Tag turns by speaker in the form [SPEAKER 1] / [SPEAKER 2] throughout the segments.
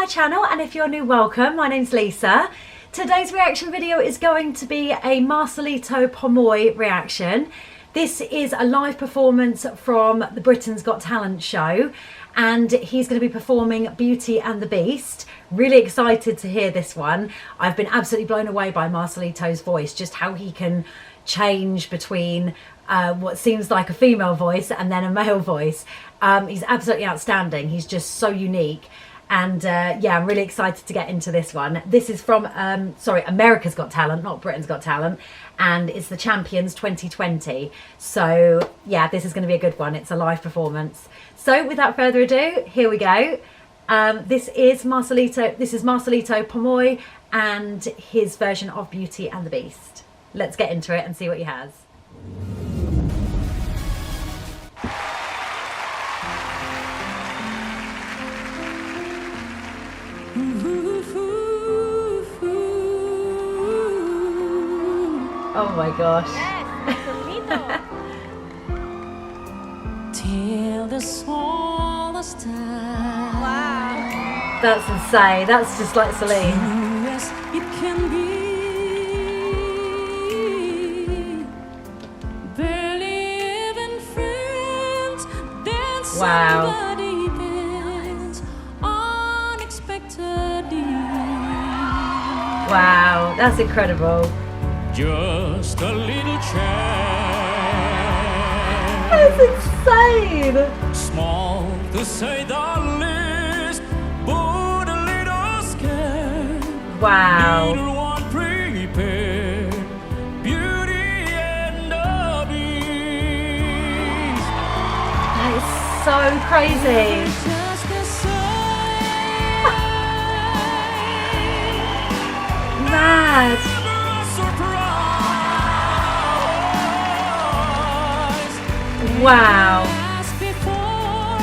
[SPEAKER 1] my channel, and if you're new, welcome. My name's Lisa. Today's reaction video is going to be a Marcelito Pomoy reaction. This is a live performance from the Britain's Got Talent show, and he's going to be performing Beauty and the Beast. Really excited to hear this one. I've been absolutely blown away by Marcelito's voice, just how he can change between what seems like a female voice and then a male voice. He's absolutely outstanding. He's just so unique. And yeah, I'm really excited to get into this one. This is from, America's Got Talent, not Britain's Got Talent. And it's the Champions 2020. So yeah, this is going to be a good one. It's a live performance. So without further ado, here we go. This is Marcelito Pomoy and his version of Beauty and the Beast. Let's get into it and see what he has. Oh my gosh.
[SPEAKER 2] Yes, Till the smallest time. Wow.
[SPEAKER 1] That's insane. That's just like Celine.
[SPEAKER 2] Yes, it can be. Barely even friends. Then somebody bends unexpectedly.
[SPEAKER 1] Wow, that's incredible.
[SPEAKER 3] Just a little chance.
[SPEAKER 1] That's insane.
[SPEAKER 3] Small to say the least, but a little scared.
[SPEAKER 1] Wow.
[SPEAKER 3] Little one prepared. Beauty and the Beast.
[SPEAKER 1] That is so crazy.
[SPEAKER 2] Just the same.
[SPEAKER 1] Mad. Wow.
[SPEAKER 2] As before,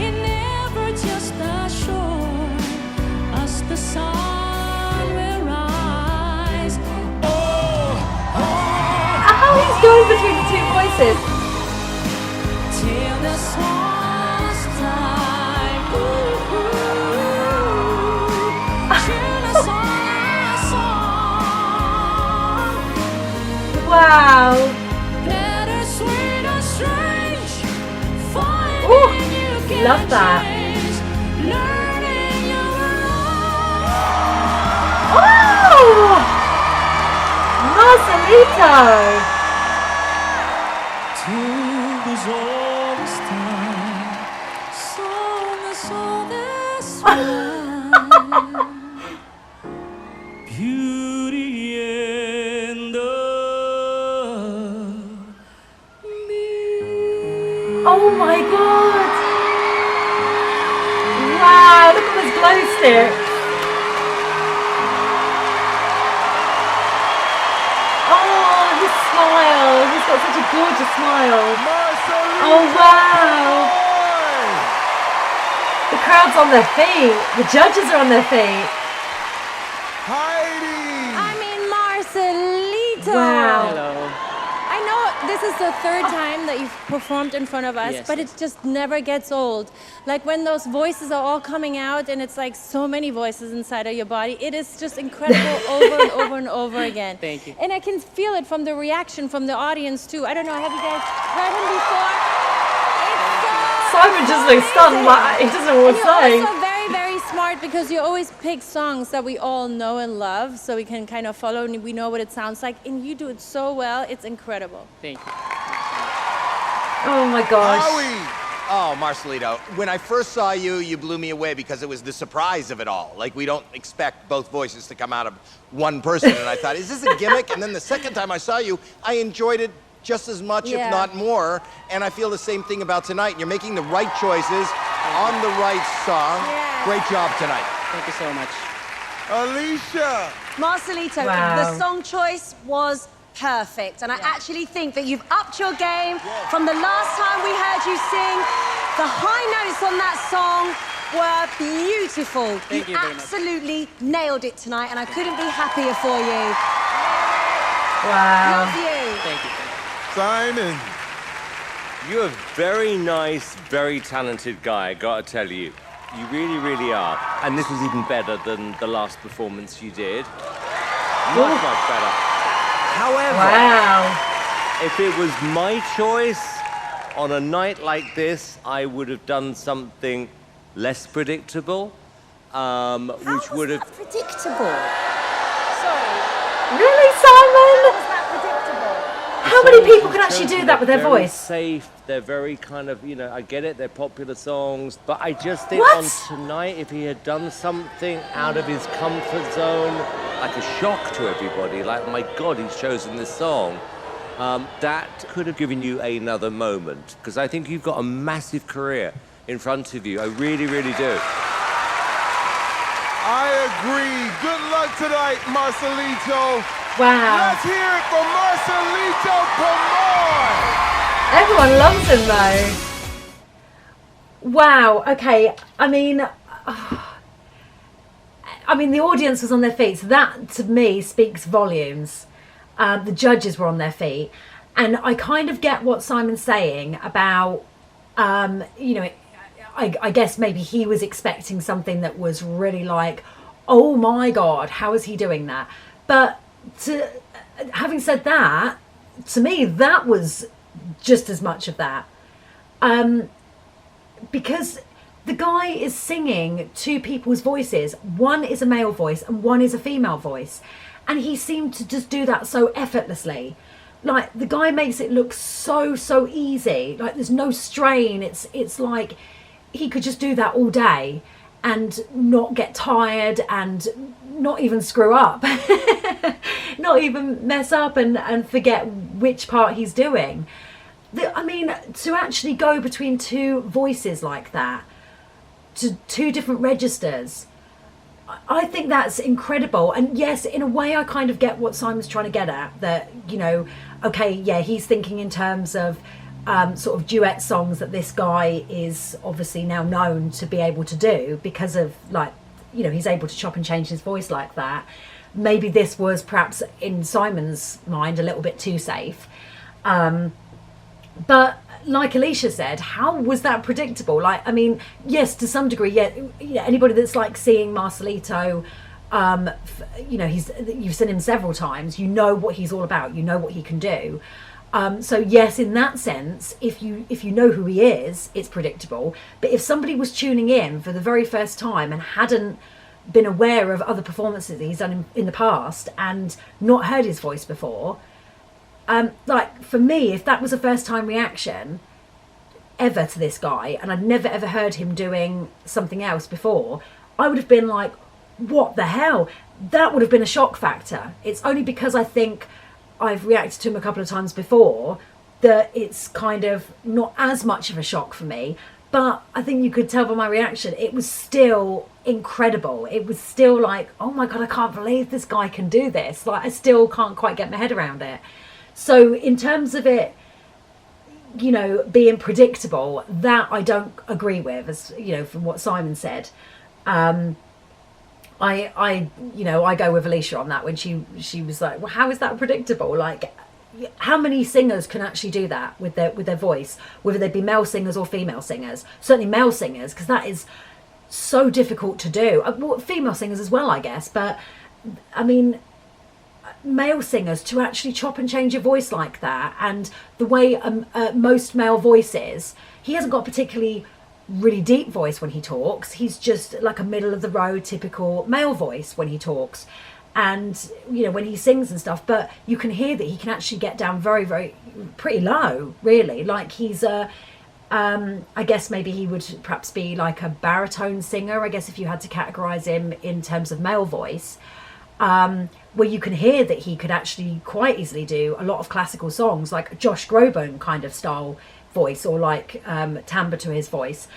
[SPEAKER 2] it never just assured us the sun will rise.
[SPEAKER 1] How he's going between the two voices.
[SPEAKER 2] Till the smallest time. Till the smallest song.
[SPEAKER 1] Wow. Love that. Oh! Marcelito!
[SPEAKER 3] Till there's all this time. Beauty and the Beast.
[SPEAKER 1] Oh my god! Wow, look at his glow stick. Oh, his smile. He's got such a gorgeous smile. Oh, wow. The crowd's on their feet. The judges are on their feet.
[SPEAKER 2] Marcelito.
[SPEAKER 1] Wow.
[SPEAKER 4] Hello.
[SPEAKER 2] I know this is the third time that you've performed in front of us,
[SPEAKER 4] Yes,
[SPEAKER 2] but it just never gets old. Like when those voices are all coming out and it's like so many voices inside of your body, it is just incredible over and over and over again.
[SPEAKER 4] Thank you.
[SPEAKER 2] And I can feel it from the reaction from the audience too. I don't know, have you guys heard him before? It's so
[SPEAKER 1] Simon just looks stunned, like he doesn't know what to say.
[SPEAKER 2] You're also very, very smart because you always pick songs that we all know and love so we can kind of follow and we know what it sounds like, and you do it so well, it's incredible.
[SPEAKER 4] Thank you.
[SPEAKER 1] Oh my gosh.
[SPEAKER 5] Oh, Marcelito, when I first saw you, you blew me away because it was the surprise of it all. Like, we don't expect both voices to come out of one person. And I thought, is this a gimmick? And then the second time I saw you, I enjoyed it just as much, if not more. And I feel the same thing about tonight. You're making the right choices on the right song.
[SPEAKER 2] Yes.
[SPEAKER 5] Great job tonight.
[SPEAKER 4] Thank you so much.
[SPEAKER 6] Alicia!
[SPEAKER 7] Marcelito,
[SPEAKER 1] Wow.
[SPEAKER 7] the song choice was perfect. And I actually think that you've upped your game from the last time we heard you sing. The high notes on that song were beautiful.
[SPEAKER 4] Thank you very much.
[SPEAKER 7] Absolutely nailed it tonight, and I couldn't be happier for you.
[SPEAKER 1] Wow.
[SPEAKER 7] Love you.
[SPEAKER 4] Thank you.
[SPEAKER 6] Simon.
[SPEAKER 8] You're a very nice, very talented guy, I gotta tell you.
[SPEAKER 4] You really, really are. And this was even better than the last performance you did. Much, much better. However, if it was my choice, on a night like this, I would have done something less predictable, which would have...
[SPEAKER 7] predictable? Sorry.
[SPEAKER 1] Really, Simon?
[SPEAKER 7] Was that predictable?
[SPEAKER 1] How many people can actually do that with their voice?
[SPEAKER 4] Safe. They're very kind of, you know, I get it, they're popular songs, but I just think
[SPEAKER 1] What?
[SPEAKER 4] on tonight, if he had done something out of his comfort zone, like a shock to everybody, like, my God, he's chosen this song, that could have given you another moment, because I think you've got a massive career in front of you. I really, really do.
[SPEAKER 6] I agree. Good luck tonight, Marcelito.
[SPEAKER 1] Wow.
[SPEAKER 6] Let's hear it for Marcelito Pomoy.
[SPEAKER 1] Everyone loves him though. Wow. Okay. I mean, the audience was on their feet, so that to me speaks volumes. The judges were on their feet, and I kind of get what Simon's saying about, you know, I guess maybe he was expecting something that was really like, oh my God, how is he doing that? But having said that, to me, that was just as much of that. Because the guy is singing two people's voices. One is a male voice and one is a female voice. And he seemed to just do that so effortlessly. Like, the guy makes it look so easy. Like, there's no strain. It's like he could just do that all day and not get tired and not even screw up. Not even mess up and forget which part he's doing. I mean, to actually go between two voices like that, to two different registers, I think that's incredible. And yes, in a way, I kind of get what Simon's trying to get at, that, you know, okay, yeah, he's thinking in terms of sort of duet songs that this guy is obviously now known to be able to do because of, like, you know, he's able to chop and change his voice like that. Maybe this was perhaps in Simon's mind a little bit too safe. But like Alicia said, how was that predictable? Like, I mean, yes, to some degree, yeah, anybody that's like seeing Marcelito, you know, you've seen him several times, you know what he's all about, you know what he can do. So yes, in that sense, if you know who he is, it's predictable. But if somebody was tuning in for the very first time and hadn't been aware of other performances that he's done in the past and not heard his voice before, like, for me, if that was a first time reaction ever to this guy and I'd never ever heard him doing something else before, I would have been like, what the hell? That would have been a shock factor. It's only because I think I've reacted to him a couple of times before that it's kind of not as much of a shock for me. But I think you could tell by my reaction, it was still incredible. It was still like, oh my God, I can't believe this guy can do this. Like, I still can't quite get my head around it. So in terms of it, you know, being predictable, that I don't agree with, as you know, from what Simon said. I you know, I go with Alicia on that when she was like, well, how is that predictable? Like, how many singers can actually do that with their voice, whether they be male singers or female singers? Certainly male singers, because that is so difficult to do. Well, female singers as well, I guess, but I mean, male singers, to actually chop and change your voice like that, and the way most male voices, he hasn't got a particularly really deep voice when he talks. He's just like a middle of the road typical male voice when he talks, and you know, when he sings and stuff, but you can hear that he can actually get down very pretty low, really. Like, he's I guess maybe he would perhaps be like a baritone singer, I guess, if you had to categorize him in terms of male voice, where you can hear that he could actually quite easily do a lot of classical songs, like Josh Groban kind of style voice, or like timbre to his voice.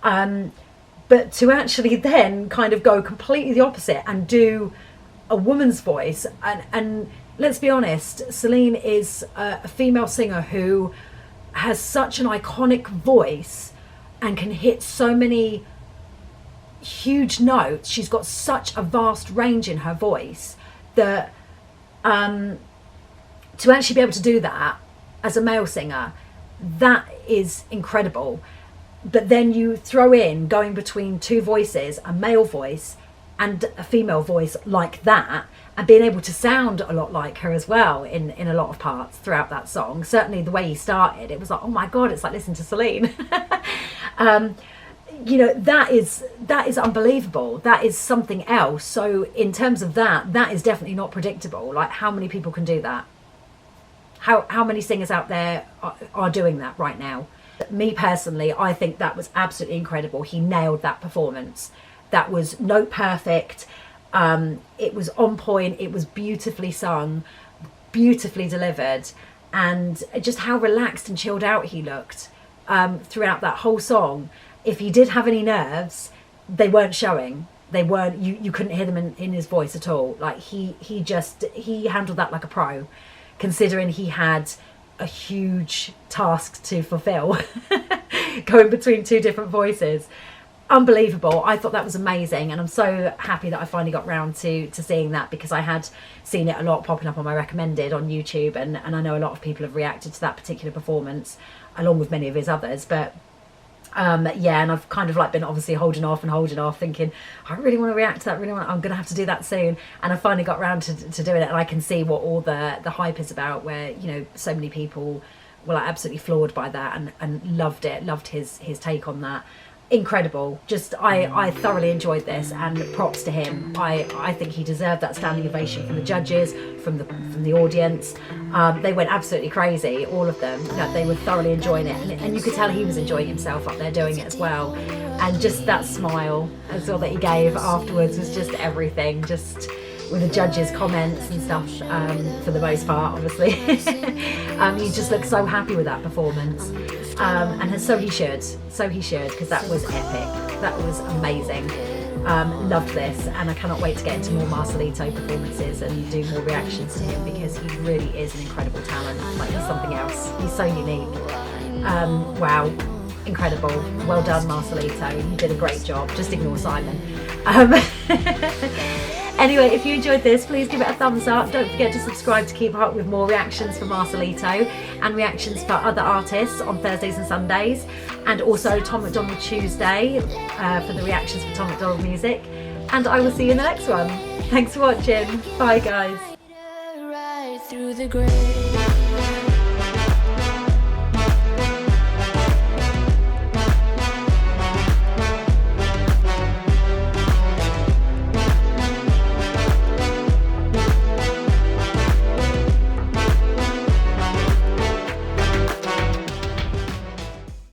[SPEAKER 1] But to actually then kind of go completely the opposite and do a woman's voice, and let's be honest, Celine is a female singer who has such an iconic voice and can hit so many huge notes. She's got such a vast range in her voice that to actually be able to do that as a male singer, that is incredible. but then you throw in going between two voices, a male voice and a female voice like that, and being able to sound a lot like her as well in a lot of parts throughout that song. Certainly the way he started, it was like, oh my God, it's like listening to Celine. You know, that is unbelievable. That is something else. So in terms of that is definitely not predictable. Like, how many people can do that? How many singers out there are doing that right now? Me personally, I think that was absolutely incredible. He nailed that performance. That was note perfect. It was on point. It was beautifully sung, beautifully delivered, and just how relaxed and chilled out he looked throughout that whole song. If he did have any nerves, they weren't showing. They weren't. You couldn't hear them in his voice at all. Like he handled that like a pro, considering he had a huge task to fulfill, going between two different voices. Unbelievable. I thought that was amazing, and I'm so happy that I finally got round to seeing that, because I had seen it a lot popping up on my recommended on YouTube, and I know a lot of people have reacted to that particular performance along with many of his others. But yeah, and I've kind of like been obviously holding off, thinking I really want to react to that, I'm gonna have to do that soon, and I finally got round to doing it, and I can see what all the hype is about, where, you know, so many people were like absolutely floored by that and loved his take on that. Incredible. Just I thoroughly enjoyed this, and props to him. I think he deserved that standing ovation from the judges, from the audience. They went absolutely crazy, all of them. You know, they were thoroughly enjoying it, and you could tell he was enjoying himself up there doing it as well. And just that smile as well that he gave afterwards was just everything. Just with the judges' comments and stuff, for the most part, obviously. He just looked so happy with that performance. And so he should, because that was epic. That was amazing. Loved this, and I cannot wait to get into more Marcelito performances and do more reactions to him, because he really is an incredible talent. Like, he's something else. He's so unique. Wow, incredible. Well done, Marcelito. You did a great job. Just ignore Simon. Anyway, if you enjoyed this, please give it a thumbs up. Don't forget to subscribe to keep up with more reactions for Marcelito and reactions for other artists on Thursdays and Sundays, and also Tom McDonald Tuesday for the reactions for Tom McDonald music. And I will see you in the next one. Thanks for watching. Bye, guys.
[SPEAKER 8] Right through the grave.